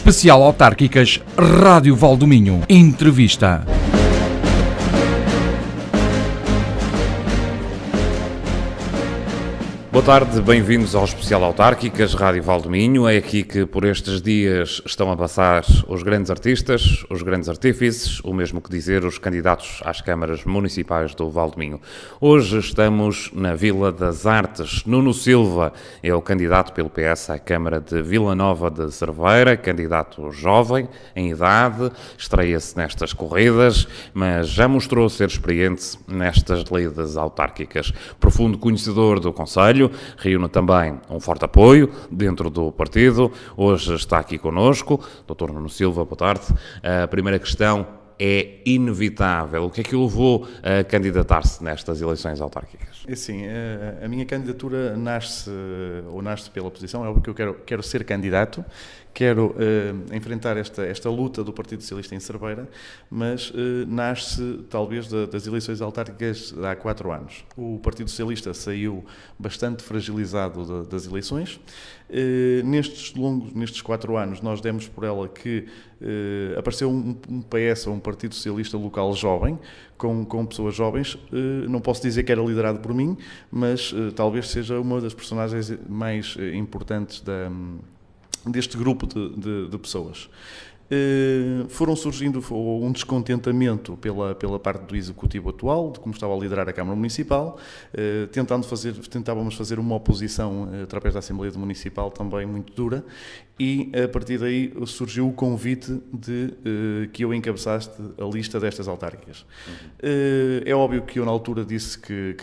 Especial Autárquicas Rádio Valdominho. Entrevista. Boa tarde, bem-vindos ao Especial Autárquicas Rádio Valdominho. É aqui que por estes dias estão a passar os grandes artistas, os grandes artífices, o mesmo que dizer os candidatos às câmaras municipais do Valdominho. Hoje estamos na Vila das Artes. Nuno Silva é o candidato pelo PS à Câmara de Vila Nova de Cerveira, candidato jovem, em idade, estreia-se nestas corridas, mas já mostrou ser experiente nestas lides autárquicas. Profundo conhecedor do concelho, reúne também um forte apoio dentro do partido. Hoje está aqui connosco, Dr. Nuno Silva, boa tarde. A primeira questão é inevitável. O que é que o levou a candidatar-se nestas eleições autárquicas? É assim, a minha candidatura nasce pela posição, é óbvio que eu quero ser candidato, quero enfrentar esta luta do Partido Socialista em Cerveira, mas nasce talvez das eleições autárquicas há 4 anos. O Partido Socialista saiu bastante fragilizado das eleições. Nestes 4 anos nós demos por ela que apareceu um PS, um Partido Socialista local jovem, com pessoas jovens. Não posso dizer que era liderado por mim, mas talvez seja uma das personagens mais importantes deste grupo de pessoas. Foram surgindo um descontentamento pela parte do Executivo atual, de como estava a liderar a Câmara Municipal, tentávamos fazer uma oposição através da Assembleia Municipal também muito dura, e a partir daí surgiu o convite de que eu encabeçasse a lista destas autárquicas. É óbvio que eu na altura disse que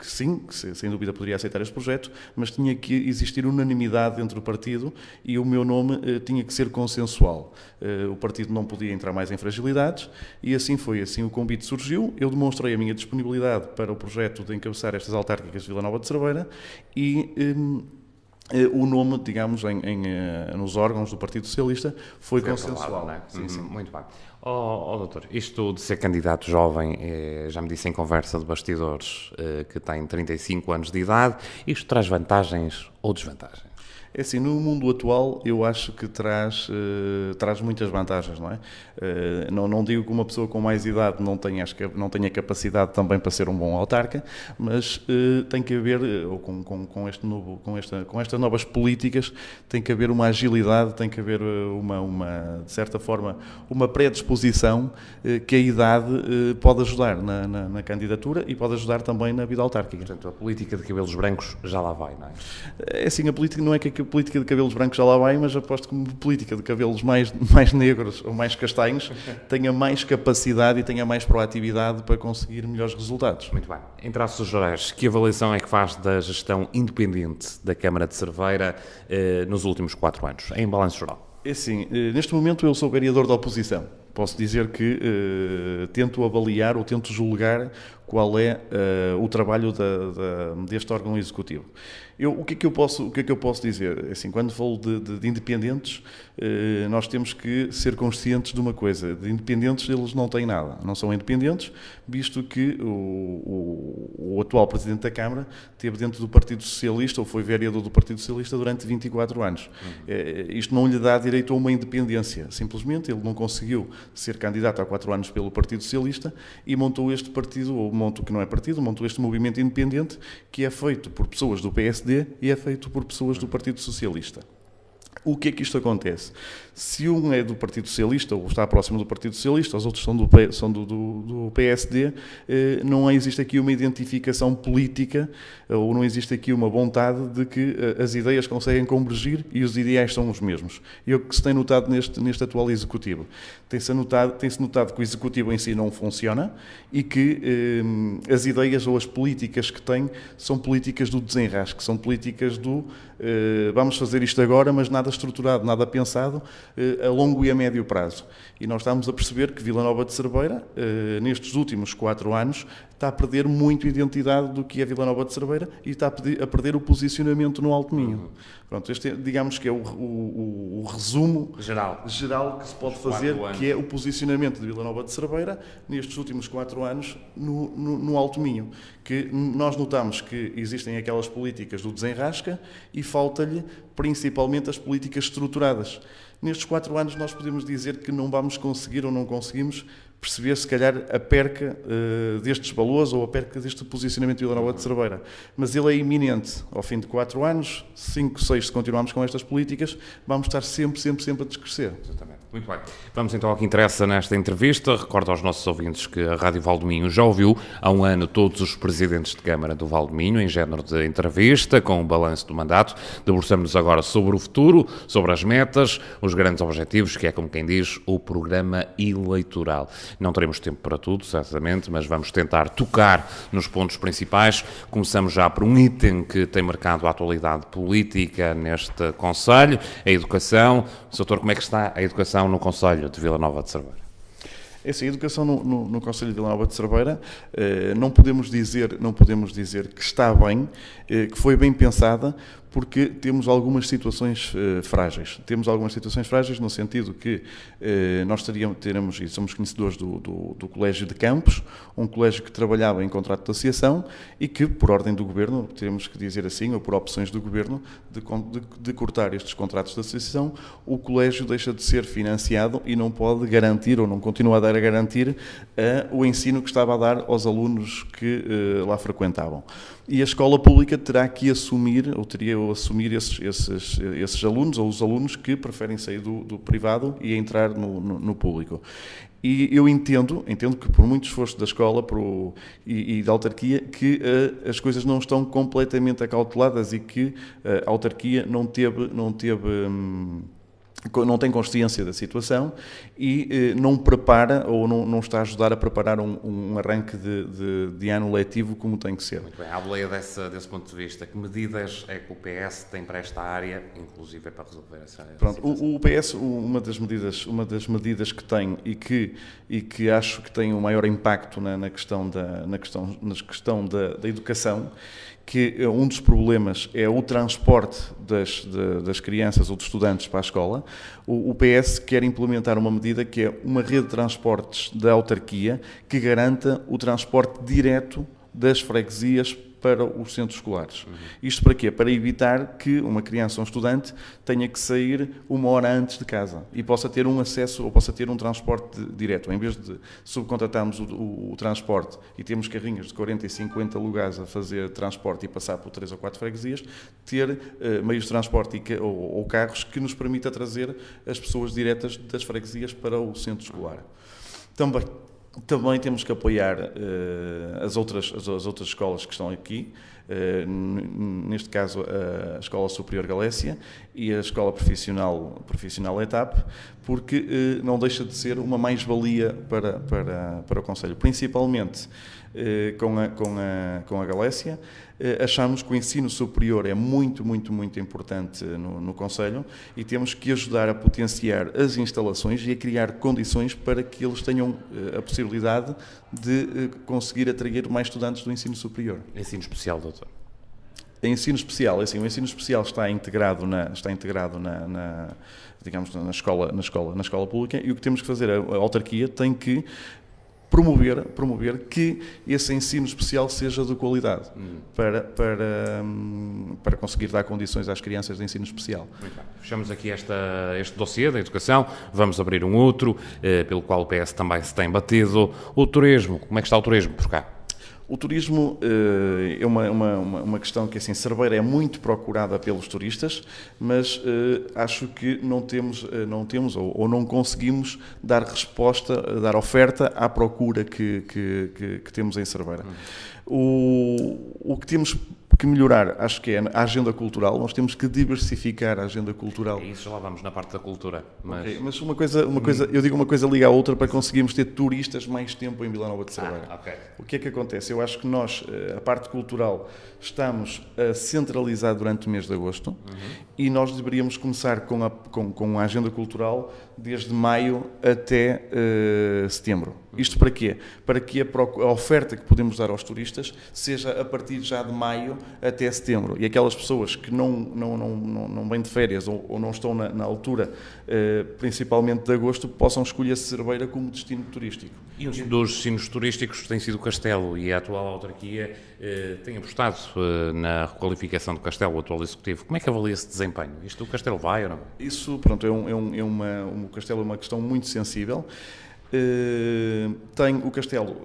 sim, que sem dúvida poderia aceitar este projeto, mas tinha que existir unanimidade dentro do partido e o meu nome tinha que ser consensual. O partido não podia entrar mais em fragilidades e assim foi. Assim o convite surgiu, eu demonstrei a minha disponibilidade para o projeto de encabeçar estas autárquicas de Vila Nova de Cerveira e o nome, digamos, nos órgãos do Partido Socialista foi consensual. Não é? Sim. Muito bem. Doutor, isto de ser candidato jovem, já me disse em conversa de bastidores que tem 35 anos de idade, isto traz vantagens ou desvantagens? É assim, no mundo atual eu acho que traz muitas vantagens, não é? Não digo que uma pessoa com mais idade não tenha capacidade também para ser um bom autarca, mas tem que haver, ou com estas novas políticas, tem que haver uma agilidade, tem que haver de certa forma, uma predisposição que a idade pode ajudar na candidatura e pode ajudar também na vida autárquica. Portanto, a política de cabelos brancos já lá vai, não é? É assim, a política não é que a política de cabelos brancos já lá vai, mas aposto que a política de cabelos mais negros ou mais castanhos tenha mais capacidade e tenha mais proatividade para conseguir melhores resultados. Muito bem. Em traços gerais, que avaliação é que faz da gestão independente da Câmara de Cerveira nos últimos 4 anos, em balanço geral? É assim, neste momento eu sou vereador da oposição. Posso dizer que tento avaliar ou tento julgar qual é o trabalho deste órgão executivo. O que é que eu posso dizer? Assim, quando falo de independentes, nós temos que ser conscientes de uma coisa. De independentes eles não têm nada. Não são independentes, visto que o atual Presidente da Câmara esteve dentro do Partido Socialista ou foi vereador do Partido Socialista durante 24 anos. Isto não lhe dá direito a uma independência. Simplesmente ele não conseguiu ser candidato há 4 anos pelo Partido Socialista e montou este partido, montou este movimento independente que é feito por pessoas do PSD e é feito por pessoas do Partido Socialista. O que é que isto acontece? Se um é do Partido Socialista ou está próximo do Partido Socialista, os outros são do PSD, não existe aqui uma identificação política ou não existe aqui uma vontade de que as ideias conseguem convergir e os ideais são os mesmos. E o que se tem notado neste atual Executivo? Tem-se notado que o Executivo em si não funciona e que as ideias ou as políticas que tem são políticas do desenrasque, são políticas do vamos fazer isto agora, mas nada estruturado, nada pensado a longo e a médio prazo. E nós estamos a perceber que Vila Nova de Cerveira, nestes últimos 4 anos, está a perder muito a identidade do que é Vila Nova de Cerveira e está a perder o posicionamento no Alto Minho. Pronto, este digamos que é o resumo geral que se pode fazer, que é o posicionamento de Vila Nova de Cerveira nestes últimos 4 anos no Alto Minho. Que nós notamos que existem aquelas políticas do desenrasca e falta-lhe principalmente as políticas estruturadas. Nestes 4 anos nós podemos dizer que não vamos conseguir ou não conseguimos perceber, se calhar, a perca destes valores ou a perca deste posicionamento de Vila Nova de Cerveira. Mas ele é iminente. Ao fim de 4 anos, 5, 6, se continuarmos com estas políticas, vamos estar sempre a descrescer. Exatamente. Muito bem. Vamos então ao que interessa nesta entrevista. Recordo aos nossos ouvintes que a Rádio Val do Minho já ouviu há um ano todos os presidentes de Câmara do Val do Minho em género de entrevista, com o balanço do mandato. Debruçamos-nos agora sobre o futuro, sobre as metas, os grandes objetivos, que é, como quem diz, o programa eleitoral. Não teremos tempo para tudo, certamente, mas vamos tentar tocar nos pontos principais. Começamos já por um item que tem marcado a atualidade política neste concelho, a educação. Doutor, como é que está a educação no concelho de Vila Nova de Cerveira? Essa educação no concelho de Vila Nova de Cerveira não podemos dizer que está bem, que foi bem pensada, porque temos algumas situações frágeis. Temos algumas situações frágeis no sentido que nós teremos, e somos conhecedores do Colégio de Campos, um colégio que trabalhava em contrato de associação e que, por ordem do Governo, temos que dizer assim, ou por opções do Governo, de cortar estes contratos de associação, o colégio deixa de ser financiado e não pode garantir, ou não continua a dar a garantir, o ensino que estava a dar aos alunos que lá frequentavam. E a escola pública terá que assumir, ou teria de assumir esses alunos, ou os alunos que preferem sair do privado e entrar no público. E eu entendo que por muito esforço da escola e da autarquia, que as coisas não estão completamente acauteladas e que a autarquia não tem consciência da situação e não prepara ou não está a ajudar a preparar um arranque de ano letivo como tem que ser. Muito bem. À boleia desse ponto de vista, que medidas é que o PS tem para esta área, inclusive para resolver essa situação? O PS, uma das medidas que tem e que acho que tem o maior impacto na questão da educação, que um dos problemas é o transporte das crianças ou dos estudantes para a escola. O PS quer implementar uma medida que é uma rede de transportes da autarquia que garanta o transporte direto das freguesias para os centros escolares. Isto para quê? Para evitar que uma criança ou um estudante tenha que sair 1 hora antes de casa e possa ter um acesso ou possa ter um transporte direto. Em vez de subcontratarmos o transporte e temos carrinhos de 40 e 50 lugares a fazer transporte e passar por 3 ou 4 freguesias, ter meios de transporte ou carros que nos permita trazer as pessoas diretas das freguesias para o centro escolar. Também temos que apoiar as outras escolas que estão aqui, neste caso a Escola Superior Galécia e a Escola Profissional ETAP, porque não deixa de ser uma mais-valia para o concelho, principalmente com a Galécia. Achamos que o ensino superior é muito importante no concelho e temos que ajudar a potenciar as instalações e a criar condições para que eles tenham a possibilidade de conseguir atrair mais estudantes do ensino superior. Ensino especial, doutor? Ensino especial, assim, o ensino especial está integrado na escola pública, e o que temos que fazer, a autarquia tem que promover que esse ensino especial seja de qualidade para conseguir dar condições às crianças de ensino especial. Muito bem. Fechamos aqui este dossiê da educação, vamos abrir um outro, pelo qual o PS também se tem batido, o turismo. Como é que está o turismo por cá? O turismo é uma questão que, assim, Cerveira é muito procurada pelos turistas, mas acho que não temos ou não conseguimos dar resposta, dar oferta à procura que temos em Cerveira. O que temos que melhorar, acho que é a agenda cultural. Nós temos que diversificar a agenda cultural. É isso, já lá vamos na parte da cultura. Mas uma coisa, eu digo uma coisa liga à outra para conseguirmos ter turistas mais tempo em Vila Nova de Cerveira. Okay. O que é que acontece? Eu acho que nós, a parte cultural, estamos a centralizar durante o mês de agosto e nós deveríamos começar com a agenda cultural desde maio até setembro. Isto para quê? Para que a oferta que podemos dar aos turistas turistas seja a partir já de maio até setembro. E aquelas pessoas que não vêm de férias ou não estão na altura, principalmente de agosto, possam escolher Cerveira como destino turístico. E um dos destinos turísticos tem sido o Castelo, e a atual autarquia tem apostado na requalificação do Castelo, o atual executivo. Como é que avalia esse desempenho? Isto o Castelo vai ou não? Isso, pronto, o Castelo é uma questão muito sensível. Tem o Castelo,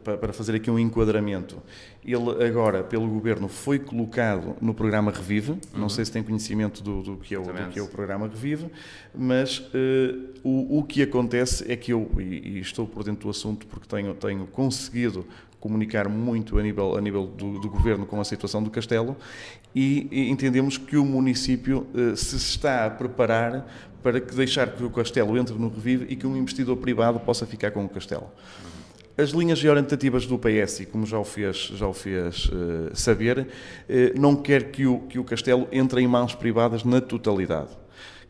para fazer aqui um enquadramento, ele agora, pelo Governo, foi colocado no programa Revive. Não sei se tem conhecimento do que é o programa Revive, mas o que acontece é que eu, e estou por dentro do assunto porque tenho conseguido comunicar muito a nível do Governo com a situação do Castelo, e entendemos que o município se está a preparar para deixar que o Castelo entre no Revive e que um investidor privado possa ficar com o Castelo. As linhas orientativas do PS, e como já o fez saber, não quer que o Castelo entre em mãos privadas na totalidade.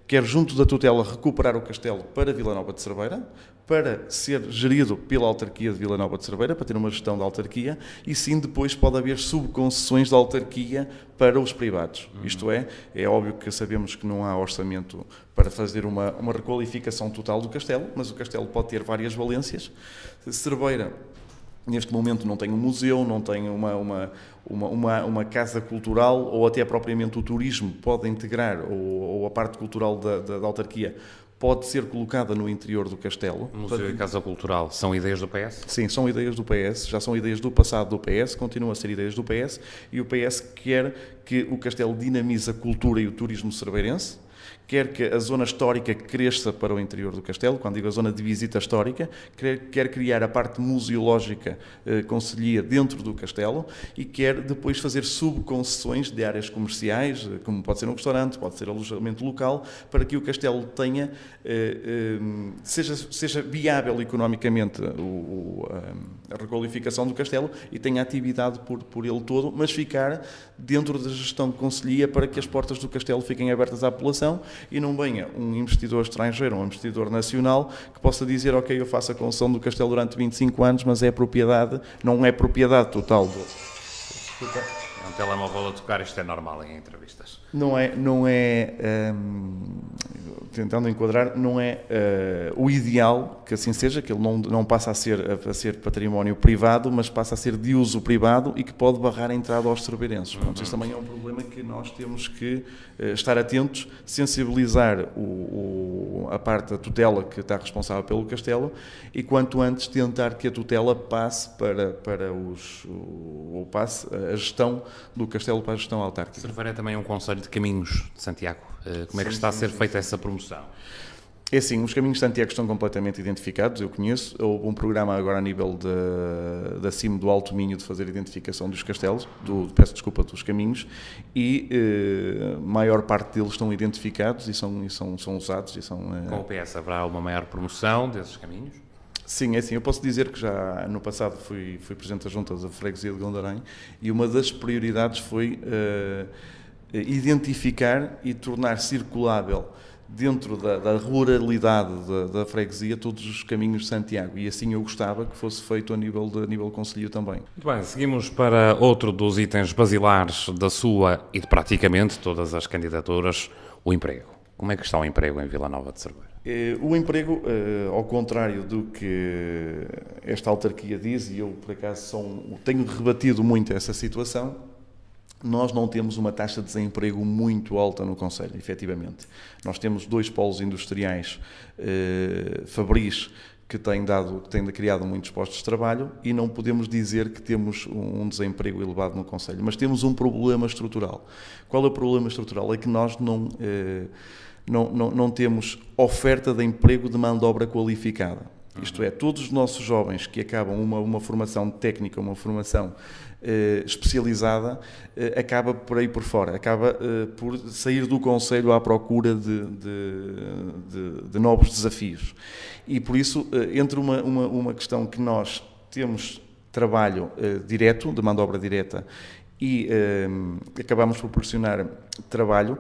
Quer, junto da tutela, recuperar o Castelo para Vila Nova de Cerveira, para ser gerido pela autarquia de Vila Nova de Cerveira, para ter uma gestão da autarquia, e sim depois pode haver subconcessões da autarquia para os privados. Isto é óbvio que sabemos que não há orçamento para fazer uma requalificação total do Castelo, mas o Castelo pode ter várias valências. Cerveira, neste momento, não tem um museu, não tem uma casa cultural, ou até propriamente o turismo pode integrar, ou a parte cultural da autarquia pode ser colocada no interior do Castelo. O Museu e Casa Cultural são ideias do PS? Sim, são ideias do PS, já são ideias do passado do PS, continuam a ser ideias do PS, e o PS quer que o Castelo dinamize a cultura e o turismo cerveirense, quer que a zona histórica cresça para o interior do Castelo. Quando digo a zona de visita histórica, quer criar a parte museológica concelhia dentro do Castelo, e quer depois fazer subconcessões de áreas comerciais, como pode ser um restaurante, pode ser alojamento local, para que o Castelo tenha, seja viável economicamente a requalificação do Castelo e tenha atividade por ele todo, mas ficar dentro da gestão de concelhia, para que as portas do Castelo fiquem abertas à população e não venha um investidor estrangeiro, um investidor nacional, que possa dizer: ok, eu faço a concessão do Castelo durante 25 anos, mas não é propriedade total do... Desculpa. É um telemóvel a tocar, isto é normal em entrevistas. Tentando enquadrar, não é o ideal que assim seja, que ele não passa a ser património privado, mas passa a ser de uso privado e que pode barrar a entrada aos cerveirenses. Portanto, isso também é um problema que nós temos que estar atentos, sensibilizar a parte da tutela que está responsável pelo Castelo, e quanto antes tentar que a tutela passe passe a gestão do Castelo para a gestão autárquica. Cerveira é também um concelho de caminhos de Santiago. Como é que está a ser feita essa promoção? É assim, os caminhos de Santiago estão completamente identificados, eu conheço. Houve um programa agora a nível da CIM do Alto Minho de fazer a identificação dos castelos, dos caminhos, e a maior parte deles estão identificados e são usados. Com o PS haverá uma maior promoção desses caminhos? Sim, é assim, eu posso dizer que já no passado fui presidente da Junta da Freguesia de Gondarém, e uma das prioridades foi identificar e tornar circulável dentro da ruralidade da freguesia todos os caminhos de Santiago, e assim eu gostava que fosse feito a nível concelhio também. Muito bem, seguimos para outro dos itens basilares da sua e de praticamente todas as candidaturas, o emprego. Como é que está o emprego em Vila Nova de Cerveira? O emprego, ao contrário do que esta autarquia diz, e eu por acaso tenho rebatido muito essa situação, nós não temos uma taxa de desemprego muito alta no concelho, efetivamente. Nós temos 2 polos industriais fabris que têm criado muitos postos de trabalho, e não podemos dizer que temos um desemprego elevado no concelho, mas temos um problema estrutural. Qual é o problema estrutural? É que nós não temos oferta de emprego de mão de obra qualificada. Isto é, todos os nossos jovens que acabam uma formação técnica, uma formação especializada, acaba por aí por fora, acaba por sair do concelho à procura de novos desafios. E por isso, entre uma questão que nós temos trabalho direto, de mão de obra direta, e acabamos por proporcionar trabalho,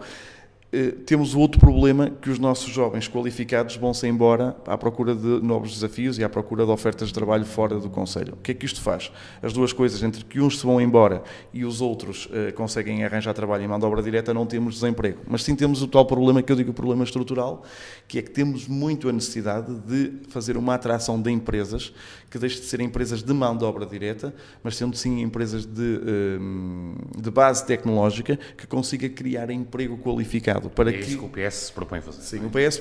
temos outro problema, que os nossos jovens qualificados vão-se embora à procura de novos desafios e à procura de ofertas de trabalho fora do concelho. O que é que isto faz? As duas coisas, entre que uns se vão embora e os outros conseguem arranjar trabalho em mão de obra direta, não temos desemprego. Mas sim temos o tal problema, que eu digo o problema estrutural, que é que temos muito a necessidade de fazer uma atração de empresas que deixem de ser empresas de mão de obra direta, mas sendo sim empresas de base tecnológica, que consiga criar emprego qualificado. Para isso que o PS se propõe fazer. Sim, o PS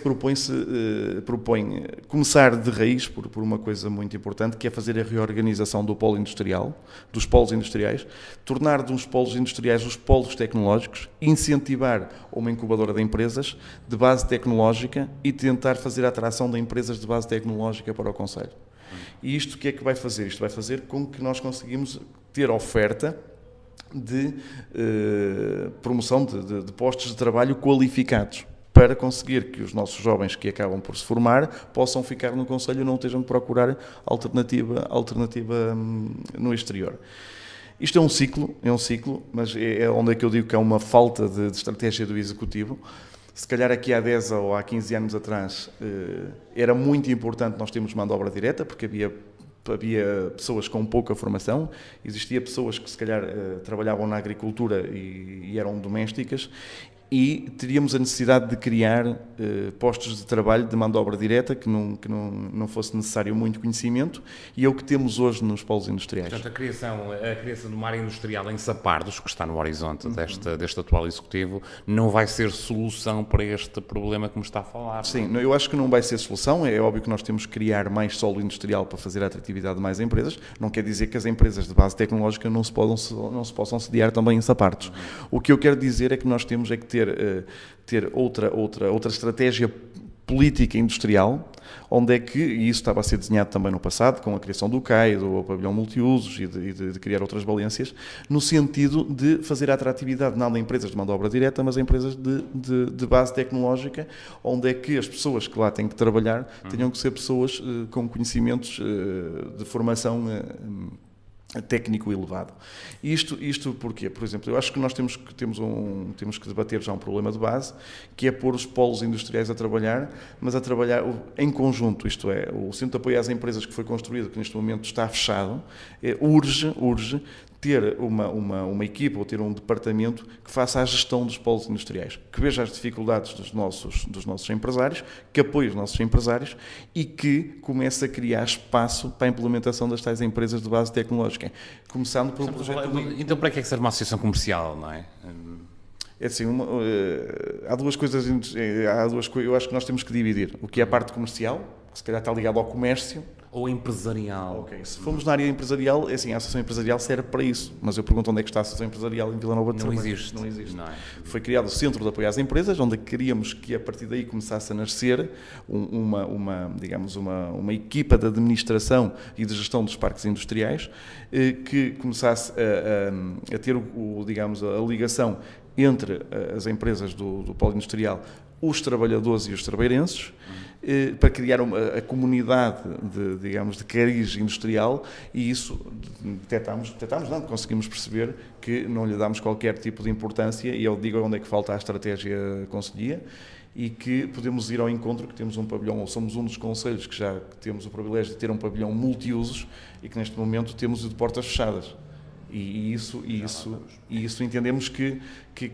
propõe começar de raiz por uma coisa muito importante, que é fazer a reorganização do polo industrial, dos polos industriais, tornar dos polos industriais os polos tecnológicos, incentivar uma incubadora de empresas de base tecnológica e tentar fazer a atração de empresas de base tecnológica para o concelho. E isto o que é que vai fazer? Isto vai fazer com que nós conseguimos ter oferta de promoção de postos de trabalho qualificados, para conseguir que os nossos jovens que acabam por se formar possam ficar no concelho e não estejam de procurar alternativa no exterior. Isto é um ciclo, mas é onde é que eu digo que há uma falta de estratégia do Executivo. Se calhar aqui há 10 ou há 15 anos atrás era muito importante nós termos mão de obra direta, porque havia pessoas com pouca formação, existia pessoas que se calhar trabalhavam na agricultura e eram domésticas, e teríamos a necessidade de criar postos de trabalho de mão de obra direta, que não fosse necessário muito conhecimento, e é o que temos hoje nos polos industriais. Portanto, a criação de uma área industrial em Sapardos, que está no horizonte deste atual Executivo, não vai ser solução para este problema que me está a falar. Sim, eu acho que não vai ser solução. É óbvio que nós temos que criar mais solo industrial para fazer a atratividade de mais empresas. Não quer dizer que as empresas de base tecnológica não se possam sediar também em Sapardos. O que eu quero dizer é que nós temos é que ter outra estratégia política industrial, onde é que, e isso estava a ser desenhado também no passado, com a criação do CAI, do pavilhão multiusos e de criar outras valências, no sentido de fazer a atratividade não de empresas de mão de obra direta, mas empresas de base tecnológica, onde é que as pessoas que lá têm que trabalhar tenham que ser pessoas com conhecimentos de formação técnico elevado. Isto porquê? Por exemplo, eu acho que nós temos que debater já um problema de base, que é pôr os polos industriais a trabalhar, mas a trabalhar em conjunto, isto é, o Centro de Apoio às Empresas que foi construído, que neste momento está fechado, urge ter uma equipa ou ter um departamento que faça a gestão dos polos industriais, que veja as dificuldades dos nossos empresários, que apoie os nossos empresários e que comece a criar espaço para a implementação das tais empresas de base tecnológica. Começando por um projeto... Então para que é que serve uma associação comercial, não é? É assim, há duas coisas, eu acho que nós temos que dividir. O que é a parte comercial, que se calhar está ligado ao comércio, ou empresarial. Ok, se formos na área empresarial, é assim, a associação empresarial serve para isso, mas eu pergunto onde é que está a associação empresarial em Vila Nova de Cerveira. Não existe. Não é? Foi criado o Centro de Apoio às Empresas, onde queríamos que a partir daí começasse a nascer uma equipa de administração e de gestão dos parques industriais, que começasse a ter a ligação entre as empresas do polo industrial, os trabalhadores e os trabeirenses, para criar a comunidade de cariz industrial, e isso conseguimos perceber que não lhe damos qualquer tipo de importância, e eu digo onde é que falta a estratégia concelhia, e que podemos ir ao encontro, que temos um pavilhão, ou somos um dos concelhos que já temos o privilégio de ter um pavilhão multiusos, e que neste momento temos de portas fechadas. E isso entendemos que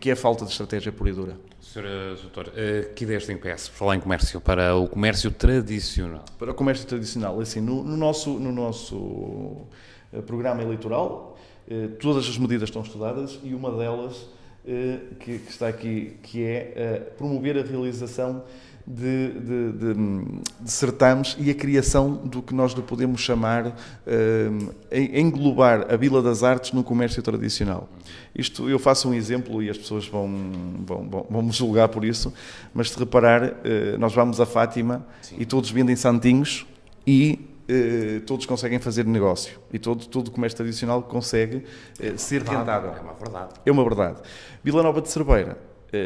é falta de estratégia pura e dura. Sr. Doutor, que ideias tem o PS por falar em comércio para o comércio tradicional? Para o comércio tradicional, assim, no nosso programa eleitoral, todas as medidas estão estudadas, e uma delas que está aqui, que é promover a realização de certames e a criação do que nós lhe podemos chamar, englobar a Vila das Artes no comércio tradicional. Isto, eu faço um exemplo e as pessoas vão me julgar por isso, mas se reparar, nós vamos a Fátima. Sim. E todos vendem santinhos e todos conseguem fazer negócio, e todo o comércio tradicional consegue ser rentável. É uma verdade. Vila Nova de Cerveira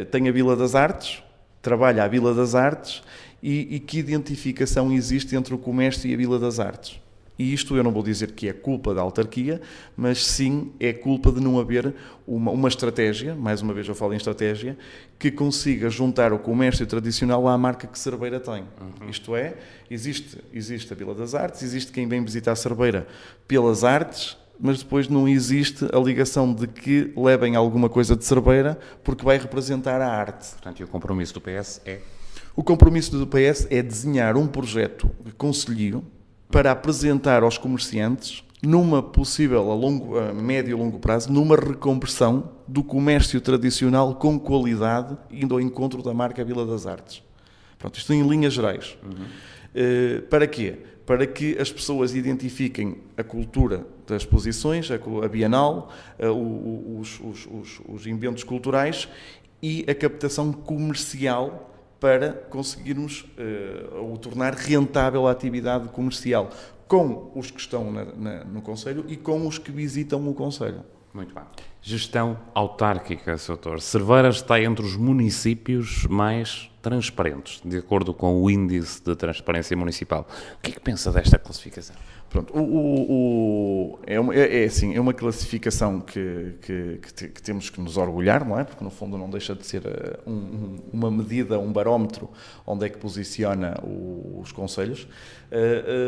tem a Vila das Artes, trabalha a Vila das Artes, e que identificação existe entre o comércio e a Vila das Artes? E isto eu não vou dizer que é culpa da autarquia, mas sim é culpa de não haver uma estratégia, mais uma vez eu falo em estratégia, que consiga juntar o comércio tradicional à marca que Cerveira tem. Isto é, existe a Vila das Artes, existe quem vem visitar Cerveira pelas artes, mas depois não existe a ligação de que levem alguma coisa de Cerveira porque vai representar a arte. Portanto, e o compromisso do PS é? O compromisso do PS é desenhar um projeto conselhio para apresentar aos comerciantes, numa possível a médio e longo prazo, numa reconversão do comércio tradicional com qualidade, indo ao encontro da marca Vila das Artes. Pronto, isto em linhas gerais. Para quê? Para que as pessoas identifiquem a cultura das exposições, a Bienal, os inventos culturais e a captação comercial para conseguirmos o tornar rentável a atividade comercial com os que estão no Conselho e com os que visitam o Conselho. Muito bem. Gestão autárquica, Sr. Doutor. Cerveira está entre os municípios mais transparentes, de acordo com o Índice de Transparência Municipal. O que é que pensa desta classificação? Pronto, assim, é uma classificação que temos que nos orgulhar, não é? Porque no fundo não deixa de ser uma medida, um barómetro onde é que posiciona os concelhos.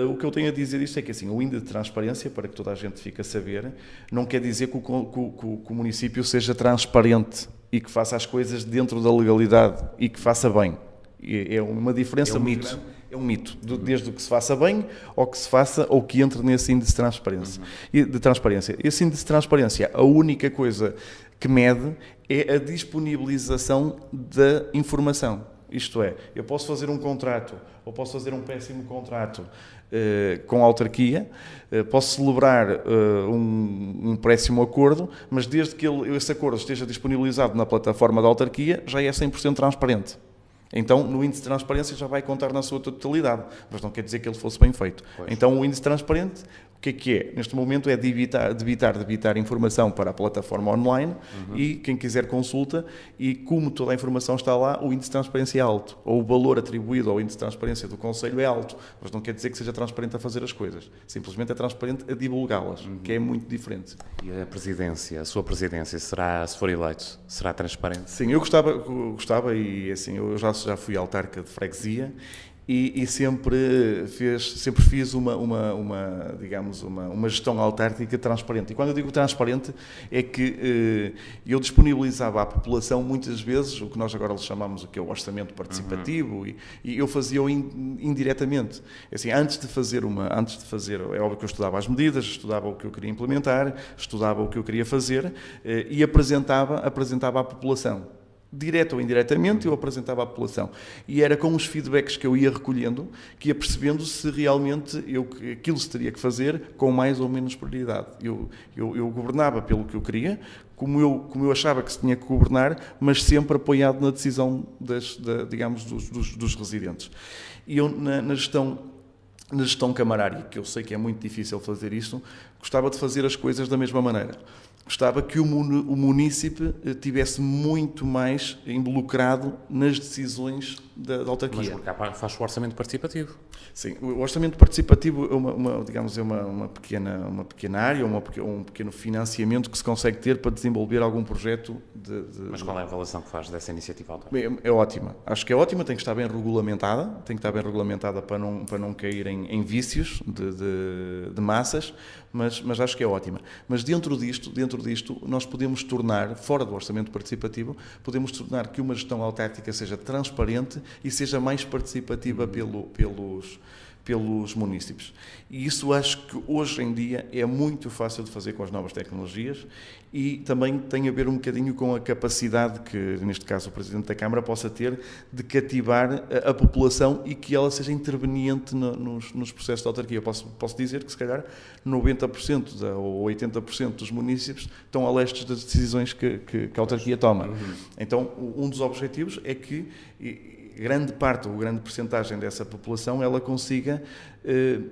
O que eu tenho a dizer isto é que assim, o índice de transparência, para que toda a gente fique a saber, não quer dizer que o município seja transparente e que faça as coisas dentro da legalidade e que faça bem. É uma diferença. É um mito. É um mito, desde o que se faça bem ou que se faça ou que entre nesse índice de transparência. Esse índice de transparência, a única coisa que mede é a disponibilização da informação. Isto é, eu posso fazer um contrato ou posso fazer um péssimo contrato com a autarquia, posso celebrar um péssimo acordo, mas desde que esse acordo esteja disponibilizado na plataforma da autarquia, já é 100% transparente. Então, no índice de transparência já vai contar na sua totalidade, mas não quer dizer que ele fosse bem feito. Pois. Então, o índice transparente, o que é? Neste momento é debitar informação para a plataforma online e quem quiser consulta, e como toda a informação está lá, o índice de transparência é alto, ou o valor atribuído ao índice de transparência do Conselho é alto, mas não quer dizer que seja transparente a fazer as coisas, simplesmente é transparente a divulgá-las, que é muito diferente. E a presidência, a sua presidência, será, se for eleito, será transparente? Sim, eu gostava e assim, eu já fui autarca de freguesia e sempre fiz uma gestão autárquica transparente. E quando eu digo transparente é que eu disponibilizava à população muitas vezes o que nós agora chamamos o orçamento participativo e eu fazia-o indiretamente. Assim, antes de fazer, é óbvio que eu estudava as medidas, estudava o que eu queria implementar, estudava o que eu queria fazer e apresentava à população. Direto ou indiretamente, eu apresentava à população. E era com os feedbacks que eu ia recolhendo, que ia percebendo se realmente aquilo se teria que fazer com mais ou menos prioridade. Eu governava pelo que eu queria, como eu achava que se tinha que governar, mas sempre apoiado na decisão dos residentes. E eu, na gestão camarária, que eu sei que é muito difícil fazer isso, gostava de fazer as coisas da mesma maneira. Gostava que o munícipe tivesse muito mais involucrado nas decisões da autarquia. Mas cá faz o orçamento participativo. Sim, o orçamento participativo é uma pequena área, um pequeno financiamento que se consegue ter para desenvolver algum projeto. Mas qual é a avaliação que faz dessa iniciativa autarquia? É ótima. Acho que é ótima, tem que estar bem regulamentada, para não cair em vícios de massas, mas acho que é ótima. Mas dentro disto, nós podemos tornar, fora do orçamento participativo, podemos tornar que uma gestão autárquica seja transparente e seja mais participativa pelos munícipes. E isso acho que hoje em dia é muito fácil de fazer com as novas tecnologias e também tem a ver um bocadinho com a capacidade que, neste caso, o Presidente da Câmara possa ter de cativar a população e que ela seja interveniente nos processos de autarquia. Eu posso dizer que, se calhar, 90% ou 80% dos munícipes estão a lestes das decisões que a autarquia toma. Então, um dos objetivos é que grande parte ou grande percentagem dessa população ela consiga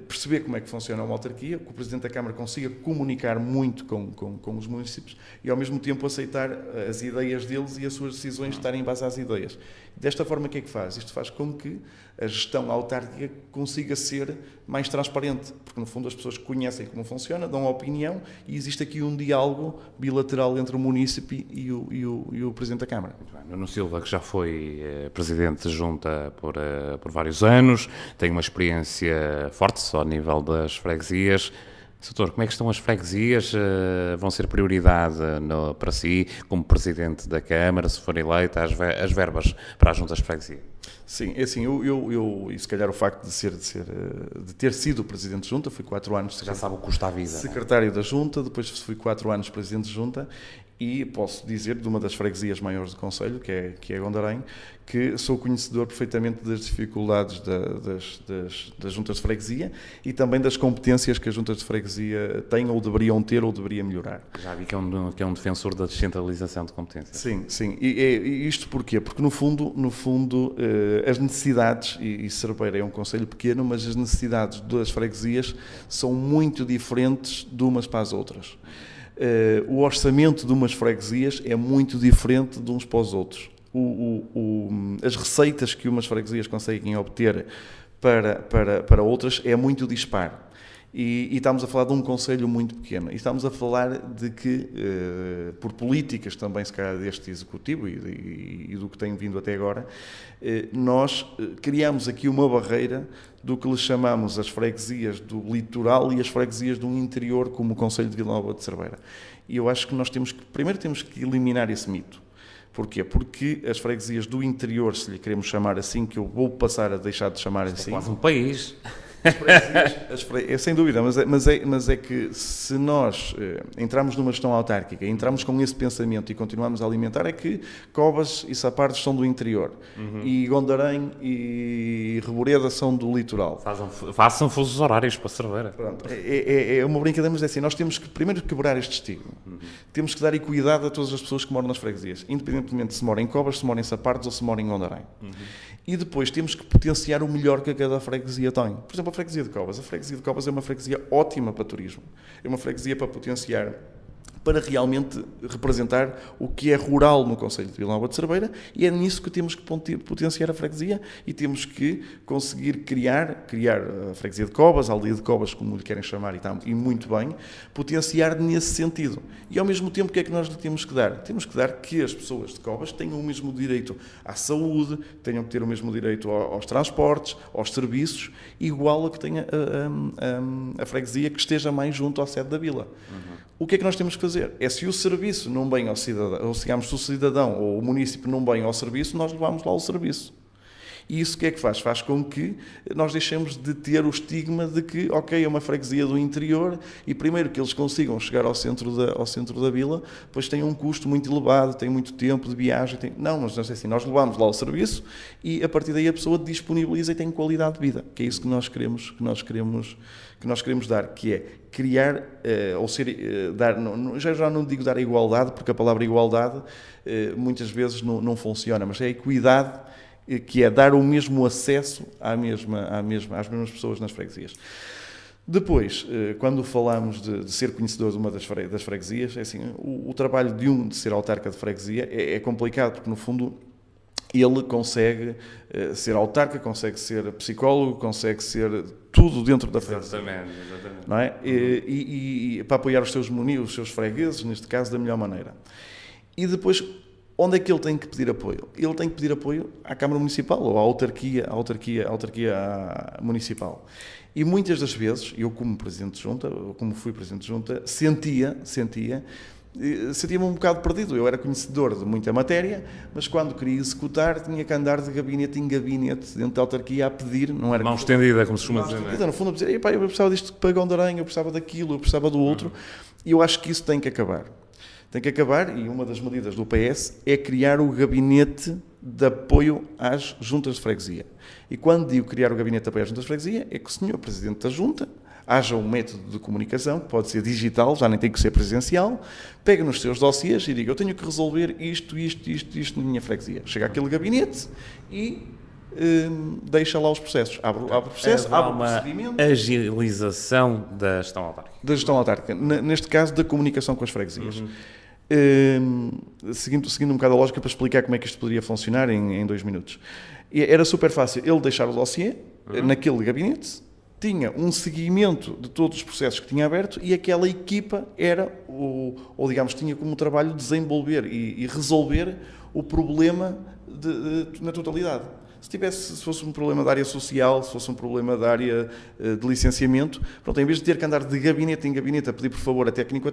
perceber como é que funciona uma autarquia, que o Presidente da Câmara consiga comunicar muito com os municípios e, ao mesmo tempo, aceitar as ideias deles e as suas decisões estarem em base às ideias. Desta forma, o que é que faz? Isto faz com que a gestão autárquica consiga ser mais transparente, porque, no fundo, as pessoas conhecem como funciona, dão a opinião e existe aqui um diálogo bilateral entre o município e o Presidente da Câmara. Nuno Silva, que já foi Presidente de Junta por vários anos, tem uma experiência forte só a nível das freguesias. Doutor, como é que estão as freguesias? Vão ser prioridade para si, como Presidente da Câmara, se for eleita, as verbas para as juntas de freguesia? Sim, é assim, e se calhar o facto de ter sido Presidente de Junta, fui 4 anos... Já sabe o que custa a vida. Secretário da Junta, depois fui 4 anos Presidente de Junta e posso dizer de uma das freguesias maiores do Concelho, que é Gondarém, que sou conhecedor perfeitamente das dificuldades das juntas de freguesia e também das competências que as juntas de freguesia têm ou deveriam ter ou deveriam melhorar. Já vi que é um defensor da descentralização de competências. Sim. E isto porquê? Porque, no fundo as necessidades, e Cerveira é um concelho pequeno, mas as necessidades das freguesias são muito diferentes de umas para as outras. O orçamento de umas freguesias é muito diferente de uns para os outros. As receitas que umas freguesias conseguem obter para outras é muito dispar. E estamos a falar de um concelho muito pequeno. E estamos a falar de que, por políticas também, se calhar, deste Executivo e do que tem vindo até agora, nós criamos aqui uma barreira do que lhe chamamos as freguesias do litoral e as freguesias do interior, como o Concelho de Vila Nova de Cerveira. E eu acho que primeiro temos que eliminar esse mito. Porquê? Porque as freguesias do interior, se lhe queremos chamar assim, que eu vou passar a deixar de chamar assim... É quase um país. Sem dúvida, mas é que se nós entramos numa gestão autárquica, entramos com esse pensamento e continuamos a alimentar, é que Covas e Sapardos são do interior, e Gondarém e Reboreda são do litoral. Façam fusos horários para Cerveira. Pronto, é uma brincadeira, mas é assim, nós temos que primeiro quebrar este estigma. Temos que dar equidade a todas as pessoas que moram nas freguesias, independentemente se moram em Covas, se moram em Sapardos ou se moram em Gondarém. E depois temos que potenciar o melhor que cada freguesia tem. Por exemplo, a freguesia de Covas. A freguesia de Covas é uma freguesia ótima para turismo. É uma freguesia para potenciar, para realmente representar o que é rural no Concelho de Vila Nova de Cerveira, e é nisso que temos que potenciar a freguesia e temos que conseguir criar a freguesia de Covas, a aldeia de Covas, como lhe querem chamar, e muito bem, potenciar nesse sentido. E ao mesmo tempo, o que é que nós lhe temos que dar? Temos que dar que as pessoas de Covas tenham o mesmo direito à saúde, tenham que ter o mesmo direito aos transportes, aos serviços, igual a que tenha a freguesia que esteja mais junto à sede da vila. O que é que nós temos que fazer? É, se o serviço não vem ao cidadão, ou digamos, se o cidadão ou o município não vem ao serviço, nós levamos lá o serviço. E isso o que é que faz? Faz com que nós deixemos de ter o estigma de que, ok, é uma freguesia do interior e primeiro que eles consigam chegar ao centro da vila, pois tem um custo muito elevado, tem muito tempo de viagem. Não, mas não é assim, nós levamos lá o serviço e a partir daí a pessoa disponibiliza e tem qualidade de vida, que é isso que nós queremos dar, que é criar, ou ser, dar, já não digo dar a igualdade, porque a palavra igualdade muitas vezes não funciona, mas é a equidade, que é dar o mesmo acesso às mesmas pessoas nas freguesias. Depois, quando falamos de ser conhecedor de uma das freguesias, é assim, o trabalho de ser autarca de freguesia é complicado, porque no fundo ele consegue ser autarca, consegue ser psicólogo, consegue ser tudo dentro da freguesia. Exatamente. Não é? E para apoiar os seus fregueses, neste caso, da melhor maneira. E depois, onde é que ele tem que pedir apoio? Ele tem que pedir apoio à Câmara Municipal ou à autarquia municipal. E muitas das vezes, eu como Presidente de Junta, ou como fui Presidente de Junta, sentia-me um bocado perdido. Eu era conhecedor de muita matéria, mas quando queria executar tinha que andar de gabinete em gabinete dentro da autarquia a pedir, não era... Mão estendida, como se costuma dizer, não é? No fundo, a dizer, eu precisava disto para Gondarém, eu precisava daquilo, eu precisava do outro, e eu acho que isso tem que acabar. Tem que acabar, e uma das medidas do PS é criar o gabinete de apoio às juntas de freguesia. E quando digo criar o gabinete de apoio às juntas de freguesia, é que o senhor Presidente da Junta haja um método de comunicação, que pode ser digital, já nem tem que ser presencial, pega nos seus dossiês e diga, eu tenho que resolver isto na minha freguesia. Chega àquele gabinete e deixa lá os processos. Abre o processo, abre o procedimento. Agilização da gestão autárquica. Da gestão autárquica. Neste caso, da comunicação com as freguesias. Seguindo um bocado a lógica para explicar como é que isto poderia funcionar em 2 minutos. Era super fácil ele deixar o dossiê naquele gabinete, tinha um seguimento de todos os processos que tinha aberto e aquela equipa era, ou digamos, tinha como trabalho desenvolver e resolver o problema na totalidade. Se fosse um problema da área social, se fosse um problema da área de licenciamento, pronto, em vez de ter que andar de gabinete em gabinete a pedir por favor a técnico,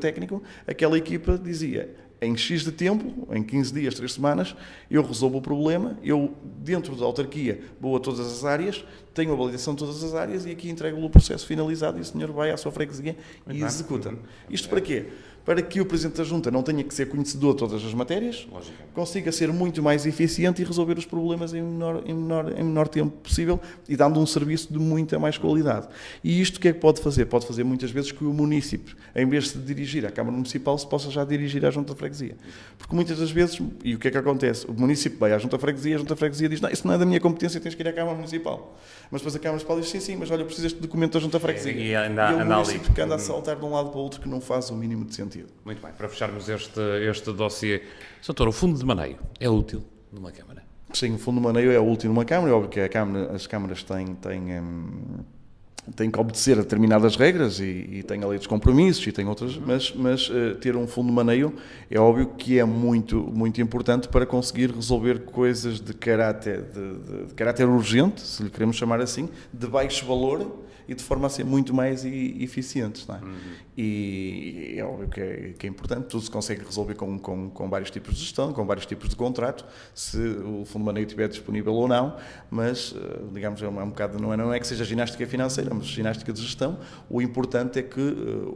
aquela equipa dizia, em X de tempo, em 15 dias, 3 semanas, eu resolvo o problema, eu dentro da autarquia vou a todas as áreas, tenho a validação de todas as áreas e aqui entrego-lhe o processo finalizado e o senhor vai à sua freguesia e executa. Isto para quê? Para que o Presidente da Junta não tenha que ser conhecedor de todas as matérias, consiga ser muito mais eficiente e resolver os problemas em menor tempo possível e dando um serviço de muita mais qualidade. E isto o que é que pode fazer? Pode fazer muitas vezes que o município, em vez de se dirigir à Câmara Municipal, se possa já dirigir à Junta de Freguesia. Porque muitas das vezes, e o que é que acontece? O município vai à Junta de Freguesia, a Junta de Freguesia diz, não, isso não é da minha competência, tens que ir à Câmara Municipal. Mas depois a Câmara Municipal diz, sim, mas olha, eu preciso deste documento da Junta de Freguesia. E o município que anda a saltar de um lado para o outro que não faz o mínimo de sentido. Muito bem, para fecharmos este dossiê, Sr. Doutor, o fundo de maneio é útil numa Câmara? Sim, o fundo de maneio é útil numa Câmara, é óbvio que as câmaras têm que obedecer a determinadas regras e têm a lei dos compromissos e têm outras, mas ter um fundo de maneio é óbvio que é muito, muito importante para conseguir resolver coisas de caráter urgente, se lhe queremos chamar assim, de baixo valor e de forma a ser muito mais eficientes. Não é? E é óbvio que é importante, tudo se consegue resolver com vários tipos de gestão, com vários tipos de contrato, se o fundo de maneio estiver disponível ou não, mas, digamos, é um bocado, não é que seja ginástica financeira, mas ginástica de gestão. O importante é que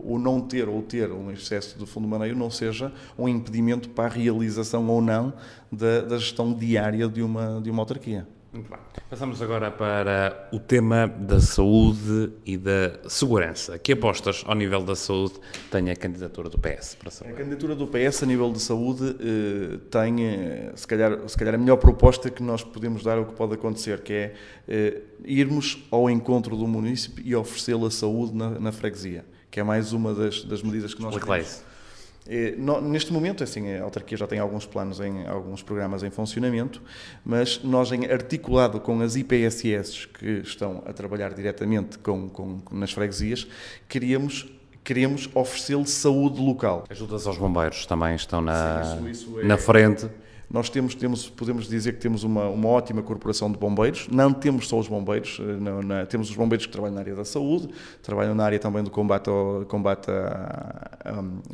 o não ter ou ter um excesso de fundo de maneio não seja um impedimento para a realização ou não da gestão diária de uma autarquia. Muito bem. Passamos agora para o tema da saúde e da segurança. Que apostas ao nível da saúde tem a candidatura do PS para a saúde? A candidatura do PS a nível de saúde tem, se calhar a melhor proposta que nós podemos dar ao que pode acontecer, que é irmos ao encontro do município e oferecê-lo a saúde na freguesia, que é mais uma das medidas que nós temos. Neste momento, assim, a autarquia já tem alguns planos, alguns programas em funcionamento, mas nós, articulado com as IPSS que estão a trabalhar diretamente nas freguesias, queremos oferecer-lhe saúde local. Ajudas aos bombeiros também estão na frente. Nós podemos dizer que temos uma ótima corporação de bombeiros. Não temos só os bombeiros, temos os bombeiros que trabalham na área da saúde, trabalham na área também do combate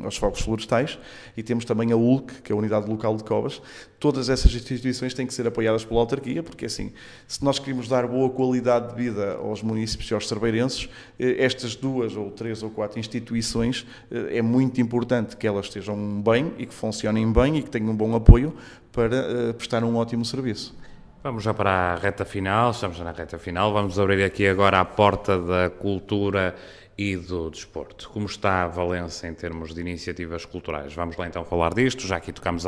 aos focos florestais, e temos também a ULC, que é a Unidade Local de Covas. Todas essas instituições têm que ser apoiadas pela autarquia, porque assim, se nós queremos dar boa qualidade de vida aos municípios e aos cerveirenses, estas 2 ou 3 ou 4 instituições, é muito importante que elas estejam bem e que funcionem bem e que tenham um bom apoio para prestar um ótimo serviço. Vamos já para a reta final, estamos já na reta final, vamos abrir aqui agora a porta da cultura e do desporto. Como está a Valença em termos de iniciativas culturais? Vamos lá então falar disto, já aqui tocamos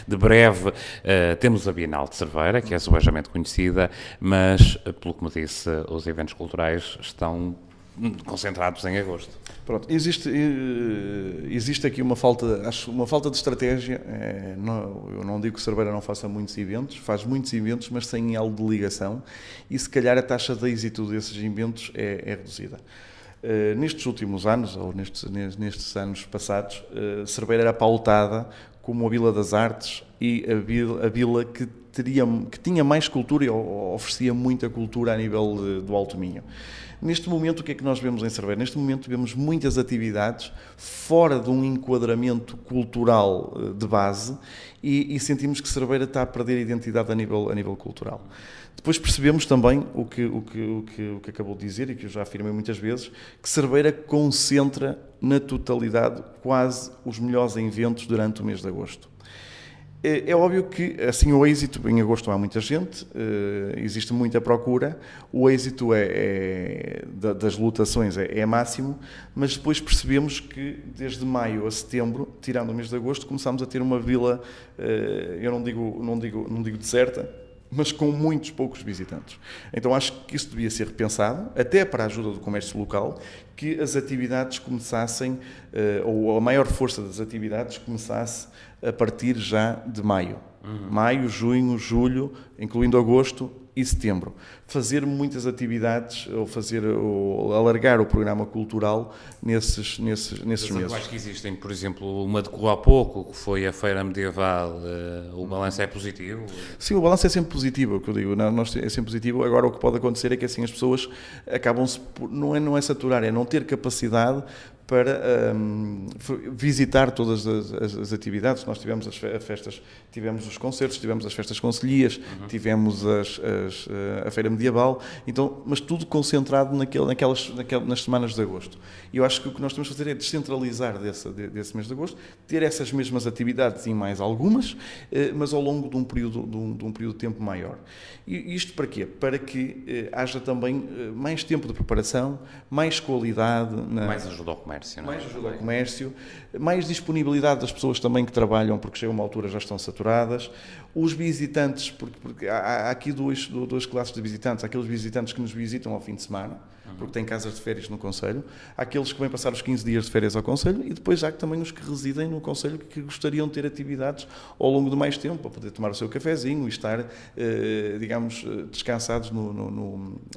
de breve. Temos a Bienal de Cerveira, que é subejamente conhecida, mas, pelo que me disse, os eventos culturais estão concentrados em agosto. Pronto, existe aqui uma falta de estratégia. Eu não digo que Cerveira não faça muitos eventos, faz muitos eventos, mas sem elo de ligação, e se calhar a taxa de êxito desses eventos é reduzida. Nestes últimos anos, ou nestes anos passados, Cerveira era pautada como a Vila das Artes e a vila que tinha mais cultura e oferecia muita cultura a nível do Alto Minho. Neste momento, o que é que nós vemos em Cerveira? Neste momento vemos muitas atividades fora de um enquadramento cultural de base e sentimos que Cerveira está a perder a identidade a nível cultural. Depois percebemos também o que acabou de dizer e que eu já afirmei muitas vezes, que Cerveira concentra na totalidade quase os melhores eventos durante o mês de agosto. É óbvio que, assim, o êxito, em agosto há muita gente, existe muita procura, o êxito das lotações é máximo, mas depois percebemos que desde maio a setembro, tirando o mês de agosto, começámos a ter uma vila, eu não digo deserta, mas com muitos poucos visitantes. Então acho que isso devia ser repensado, até para a ajuda do comércio local, que as atividades começassem, ou a maior força das atividades começasse a partir já de maio. Maio, junho, julho, incluindo agosto e setembro. Fazer muitas atividades ou alargar o programa cultural nesses meses. Quais que existem, por exemplo, uma de correu há pouco, que foi a Feira Medieval, o balanço é positivo? Sim, o balanço é sempre positivo, é o que eu digo, é sempre positivo. Agora o que pode acontecer é que assim as pessoas acabam-se, não é saturar, é não ter capacidade para visitar todas as atividades. Nós tivemos as festas, tivemos os concertos, tivemos as festas concelhias, tivemos a Feira Medieval, então, mas tudo concentrado nas semanas de agosto. E eu acho que o que nós temos de fazer é descentralizar desse mês de agosto, ter essas mesmas atividades e mais algumas, mas ao longo de um período de tempo maior. E isto para quê? Para que haja também mais tempo de preparação, mais qualidade. Mais ajuda ao comércio, não é? Mais ajuda ao comércio, mais disponibilidade das pessoas também que trabalham, porque chega uma altura já estão saturadas. Os visitantes, porque há aqui duas classes de visitantes. Há aqueles visitantes que nos visitam ao fim de semana, porque têm casas de férias no Concelho. Há aqueles que vêm passar os 15 dias de férias ao Concelho e depois há também os que residem no Concelho que gostariam de ter atividades ao longo de mais tempo, para poder tomar o seu cafezinho e estar, digamos, descansados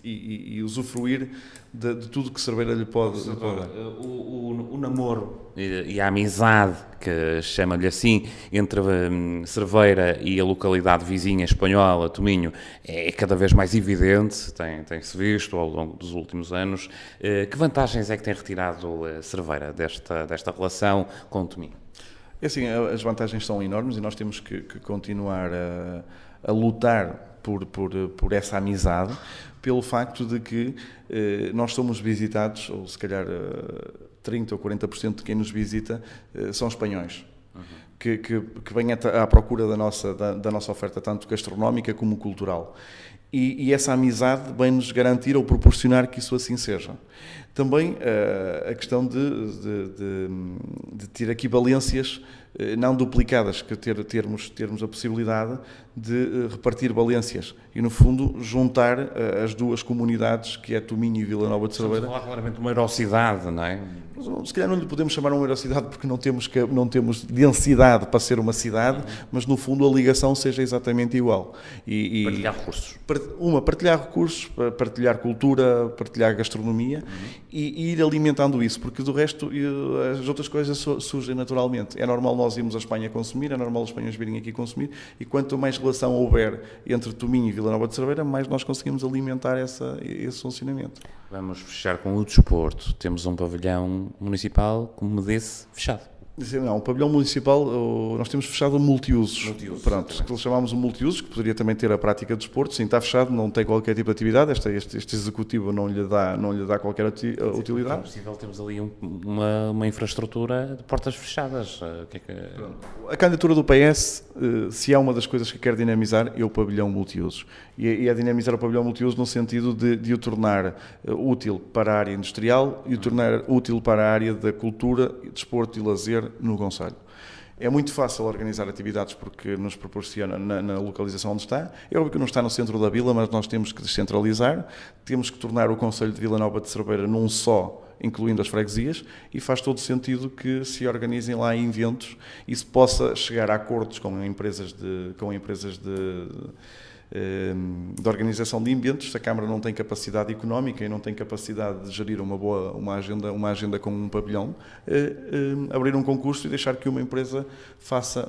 e usufruir de tudo que Cerveira lhe pode dar. O namoro e a amizade, que chama-lhe assim, entre Cerveira e a localidade vizinha espanhola, Tominho, é cada vez mais evidente, tem-se visto ao longo dos últimos anos. Que vantagens é que tem retirado Cerveira desta relação com Tominho? É assim, as vantagens são enormes e nós temos que continuar a lutar por essa amizade, pelo facto de que nós somos visitados, ou se calhar 30% ou 40% de quem nos visita são espanhóis. Que vêm à procura da nossa oferta, tanto gastronómica como cultural. E essa amizade vem-nos garantir ou proporcionar que isso assim seja. Também a questão de ter equivalências não duplicadas, que termos a possibilidade de repartir valências e, no fundo, juntar as duas comunidades, que é Tominho e Vila Nova de Cerveira. Estamos a falar claramente de uma eurocidade, não é? Se calhar não lhe podemos chamar uma eurocidade porque não temos densidade para ser uma cidade, mas no fundo a ligação seja exatamente igual. Partilhar recursos. Partilhar recursos, partilhar cultura, partilhar gastronomia e ir alimentando isso, porque do resto as outras coisas surgem naturalmente. É normal nós irmos à Espanha consumir, é normal os espanhóis virem aqui consumir, e quanto mais relação houver entre Tominho e Vila Nova de Cerveira, mais nós conseguimos alimentar esse funcionamento. Vamos fechar com o desporto. Temos um pavilhão municipal, como me disse, fechado. Não, o pavilhão municipal, nós temos fechado o multiusos. Pronto, que chamamos o multiusos, que poderia também ter a prática de desporto. Sim, está fechado, não tem qualquer tipo de atividade. Este executivo não lhe dá qualquer utilidade. É possível, temos ali uma infraestrutura de portas fechadas. A candidatura do PS, se há uma das coisas que quer dinamizar, é o pavilhão multiusos. E é dinamizar o pavilhão multiusos no sentido de o tornar útil para a área industrial e o tornar útil para a área da cultura, desporto e lazer no Concelho. É muito fácil organizar atividades porque nos proporciona na localização onde está. É óbvio que não está no centro da vila, mas nós temos que descentralizar, temos que tornar o Concelho de Vila Nova de Cerveira num só, incluindo as freguesias, e faz todo sentido que se organizem lá eventos e se possa chegar a acordos com empresas de organização de eventos. Se a Câmara não tem capacidade económica e não tem capacidade de gerir uma agenda com um pavilhão, abrir um concurso e deixar que uma empresa faça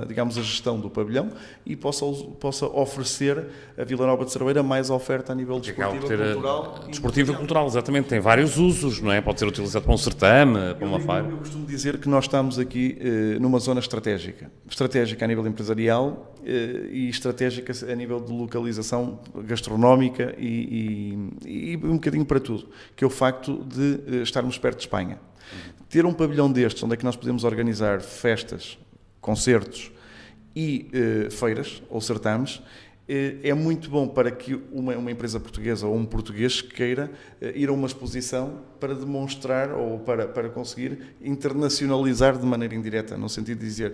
digamos, a gestão do pavilhão e possa oferecer a Vila Nova de Cerveira mais oferta a nível desportivo e cultural. Desportivo e cultural, exatamente. Tem vários usos, não é? Pode ser utilizado para um certame, para uma feira. Eu costumo dizer que nós estamos aqui numa zona estratégica a nível empresarial e estratégica a nível de localização gastronómica e um bocadinho para tudo, que é o facto de estarmos perto de Espanha. Ter um pavilhão destes, onde é que nós podemos organizar festas, concertos e feiras ou certames, é muito bom para que uma empresa portuguesa ou um português queira ir a uma exposição para demonstrar ou para conseguir internacionalizar de maneira indireta, no sentido de dizer,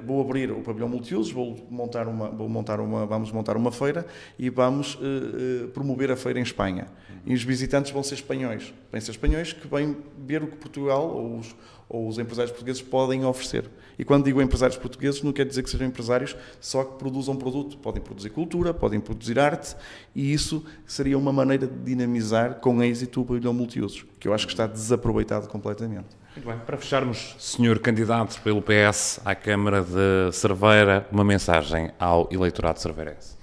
vou abrir o pavilhão multiusos, vamos montar uma feira e vamos promover a feira em Espanha. E os visitantes vão ser espanhóis que vêm ver o que Portugal ou os empresários portugueses podem oferecer. E quando digo empresários portugueses, não quer dizer que sejam empresários só que produzam produto. Podem produzir cultura, podem produzir arte, e isso seria uma maneira de dinamizar com êxito o pavilhão multiusos, que eu acho que está desaproveitado completamente. Muito bem. Para fecharmos, senhor candidato pelo PS à Câmara de Cerveira, uma mensagem ao eleitorado cerveirense.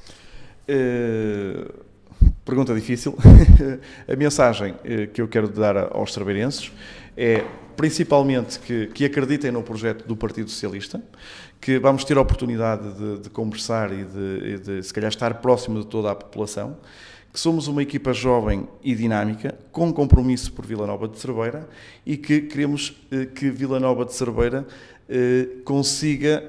Pergunta difícil. A mensagem que eu quero dar aos cerveirenses é principalmente que acreditem no projeto do Partido Socialista, que vamos ter a oportunidade de conversar e de se calhar estar próximo de toda a população, que somos uma equipa jovem e dinâmica, com compromisso por Vila Nova de Cerveira, e que queremos que Vila Nova de Cerveira consiga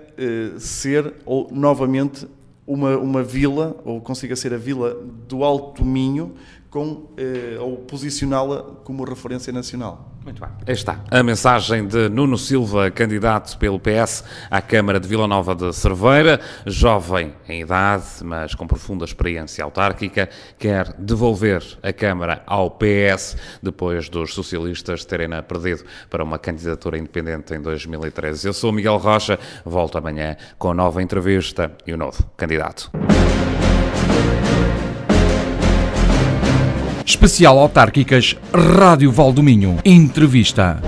ser novamente uma vila, ou consiga ser a vila do Alto Minho, ou posicioná-la como referência nacional. Muito bem. Aí está a mensagem de Nuno Silva, candidato pelo PS à Câmara de Vila Nova de Cerveira, jovem em idade, mas com profunda experiência autárquica, quer devolver a Câmara ao PS depois dos socialistas terem-na perdido para uma candidatura independente em 2013. Eu sou Miguel Rocha, volto amanhã com nova entrevista e um novo candidato. Especial Autárquicas Rádio Valdominho. Entrevista.